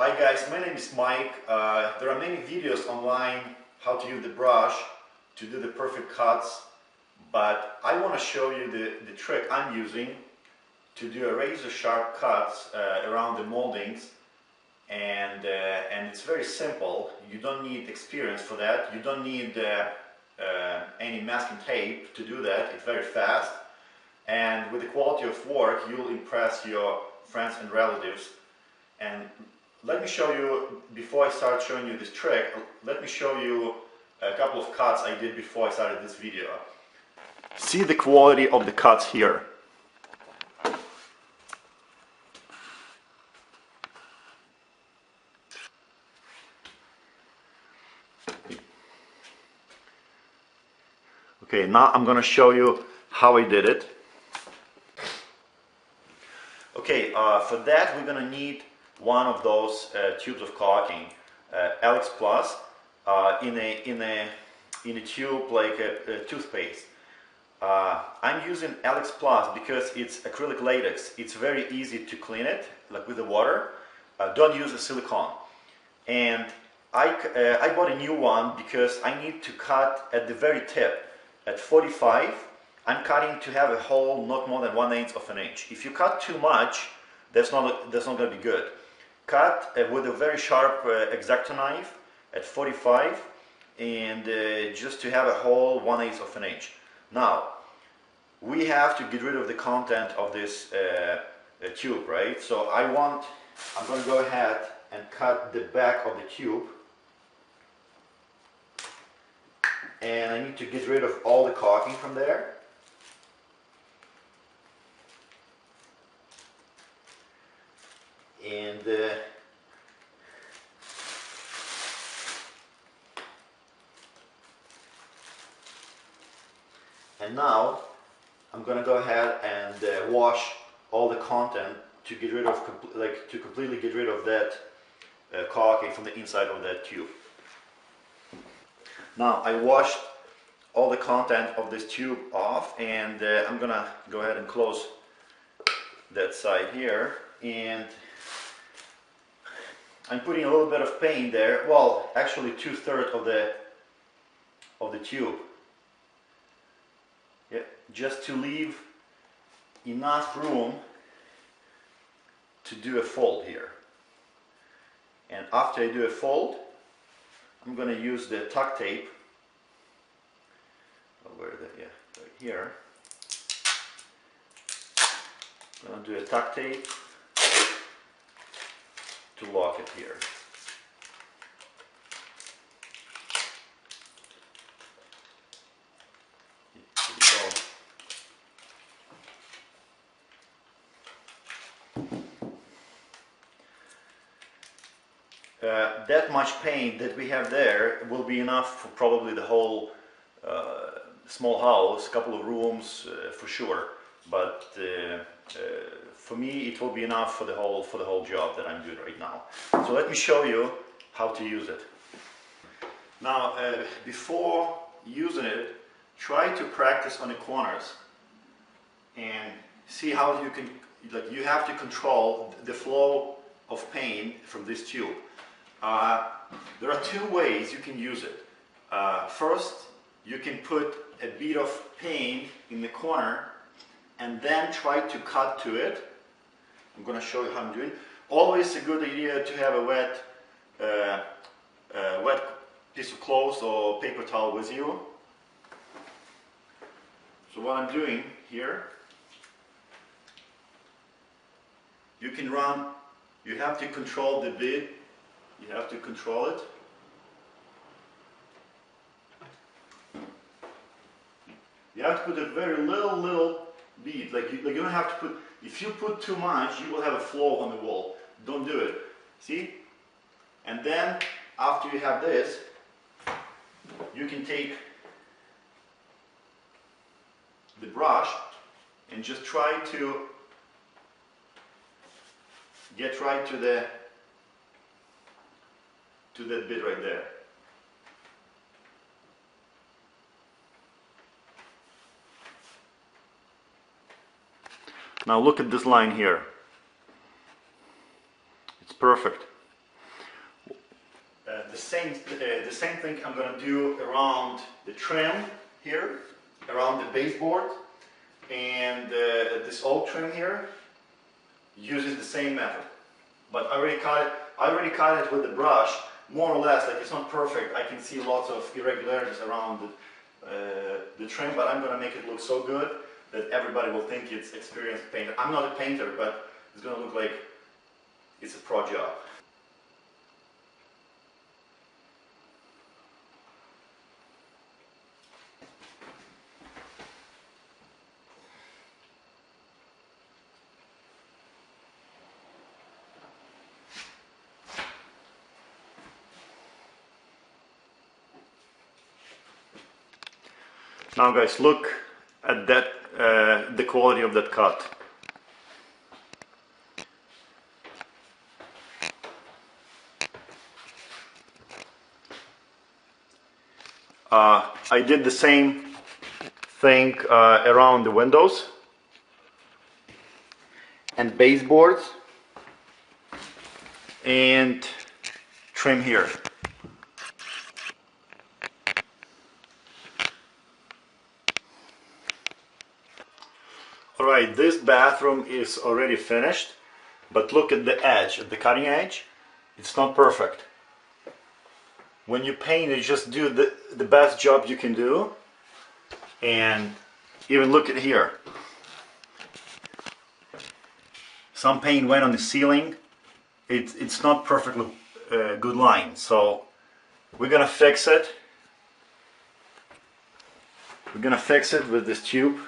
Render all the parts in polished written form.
Hi guys, my name is Mike. There are many videos online how to use the brush to do the perfect cuts, but I want to show you the trick I'm using to do a razor sharp cuts around the moldings, and it's very simple. You don't need experience for that. You don't need any masking tape to do that. It's very fast, and with the quality of work you'll impress your friends and relatives. And let me show you, before I start showing you this trick, let me show you a couple of cuts I did before I started this video. See the quality of the cuts here. Okay, now I'm going to show you how I did it. Okay, for that we're going to need one of those tubes of caulking, Alex Plus, in a tube like a toothpaste. I'm using Alex Plus because it's acrylic latex. It's very easy to clean it, like with the water. Don't use a silicone. And I bought a new one because I need to cut at the very tip. At 45, I'm cutting to have a hole not more than 1/8 of an inch. If you cut too much, that's not going to be good. Cut with a very sharp X-Acto knife at 45, and just to have a hole 1/8 of an inch. Now we have to get rid of the content of this tube, right? So I'm going to go ahead and cut the back of the tube, and I need to get rid of all the caulking from there. And now I'm going to go ahead and wash all the content to get rid of, to completely get rid of that caulking from the inside of that tube. Now I washed all the content of this tube off, and I'm going to go ahead and close that side here, and I'm putting a little bit of paint there. Well, actually 2/3 of the tube. Yeah, just to leave enough room to do a fold here. And after I do a fold, I'm going to use the tuck tape. Right here. I'm going to do a tuck tape to lock it here. That much paint that we have there will be enough for probably the whole small house, couple of rooms for sure. But for me, it will be enough for the whole job that I'm doing right now. So let me show you how to use it. Now, before using it, try to practice on the corners and see how you can. You have to control the flow of paint from this tube. There are two ways you can use it. First, you can put a bit of paint in the corner and then try to cut to it. I'm going to show you how I'm doing. Always a good idea to have a wet piece of cloth or paper towel with you. So what I'm doing here, you can run. You have to control the bit. You have to control it. You have to put a very little bead. You don't have to put. If you put too much, you will have a flow on the wall. Don't do it. See? And then after you have this, you can take the brush and just try to get right to that bit right there. Now look at this line here. It's perfect. the same thing I'm going to do around the trim here, around the baseboard, and this old trim here uses the same method. But I already cut it with the brush, more or less. Like, it's not perfect. I can see lots of irregularities around the trim, but I'm going to make it look so good that everybody will think it's experienced painter. I'm not a painter, but it's going to look like it's a pro job. Now guys, look at that, the quality of that cut. I did the same thing around the windows and baseboards and trim here. Alright, this bathroom is already finished, but look at the edge, at the cutting edge. It's not perfect. When you paint, you just do the best job you can do. And even look at here. Some paint went on the ceiling. It's not perfectly good line, so we're gonna fix it. We're gonna fix it with this tube,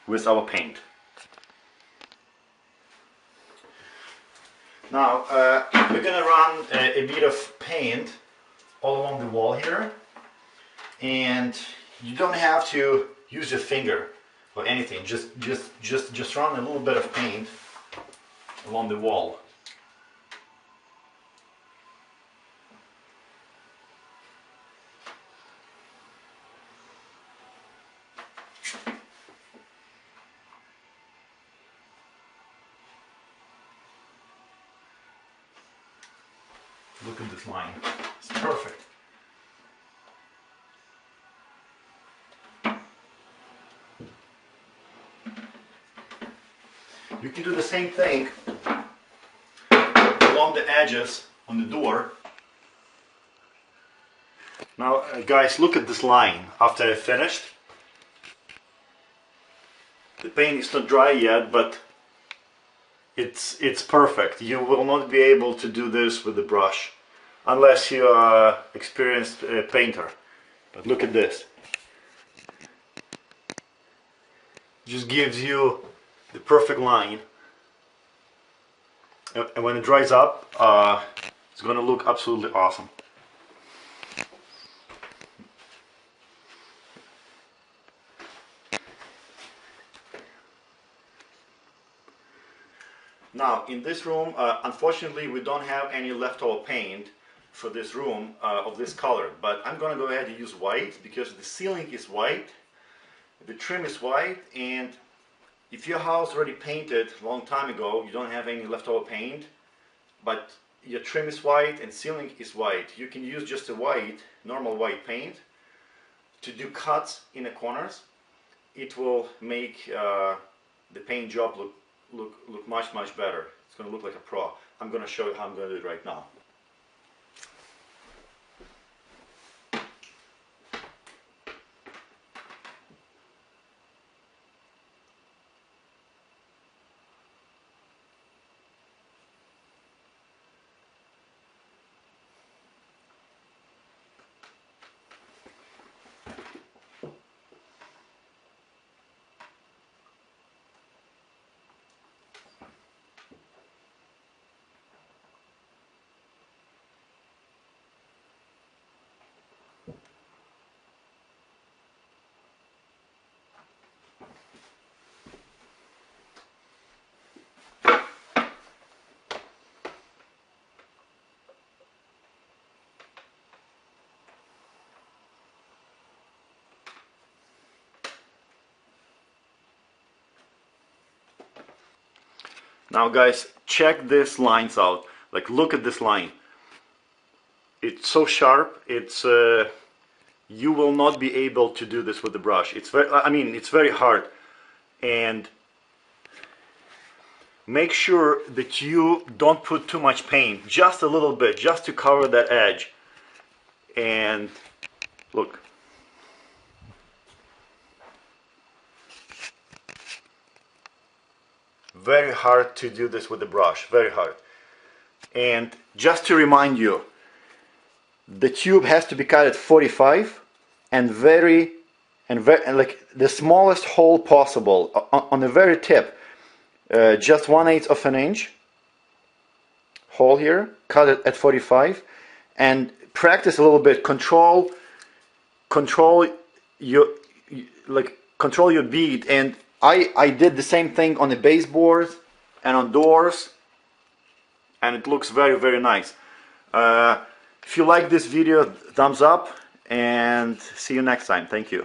with our paint. Now we're gonna run a bit of paint all along the wall here, and you don't have to use your finger or anything. Just run a little bit of paint along the wall. Look at this line. It's perfect. You can do the same thing along the edges on the door. Now guys, look at this line after I finished. The paint is not dry yet, but it's perfect. You will not be able to do this with the brush unless you are experienced painter. But look at this. Just gives you the perfect line, and when it dries up, it's gonna look absolutely awesome. Now in this room, unfortunately we don't have any leftover paint for this room of this color, but I'm gonna go ahead and use white because the ceiling is white, the trim is white, and if your house already painted a long time ago, you don't have any leftover paint, but your trim is white and ceiling is white, you can use just a white, normal white paint to do cuts in the corners. It will make the paint job look much better. It's going to look like a pro. I'm going to show you how I'm going to do it right now. Now guys, check these lines out. Like, look at this line. it's so sharp. It's you will not be able to do this with the brush. It's very, I mean, it's very hard. And make sure that you don't put too much paint, just a little bit, just to cover that edge. And look. Very hard to do this with the brush, very hard. And just to remind you, the tube has to be cut at 45 and and like the smallest hole possible on the very tip, just 1/8 of an inch hole here, cut it at 45, and practice a little bit. Control your control your bead. And I did the same thing on the baseboards and on doors, and it looks very, very nice. If you like this video, thumbs up, and see you next time. Thank you.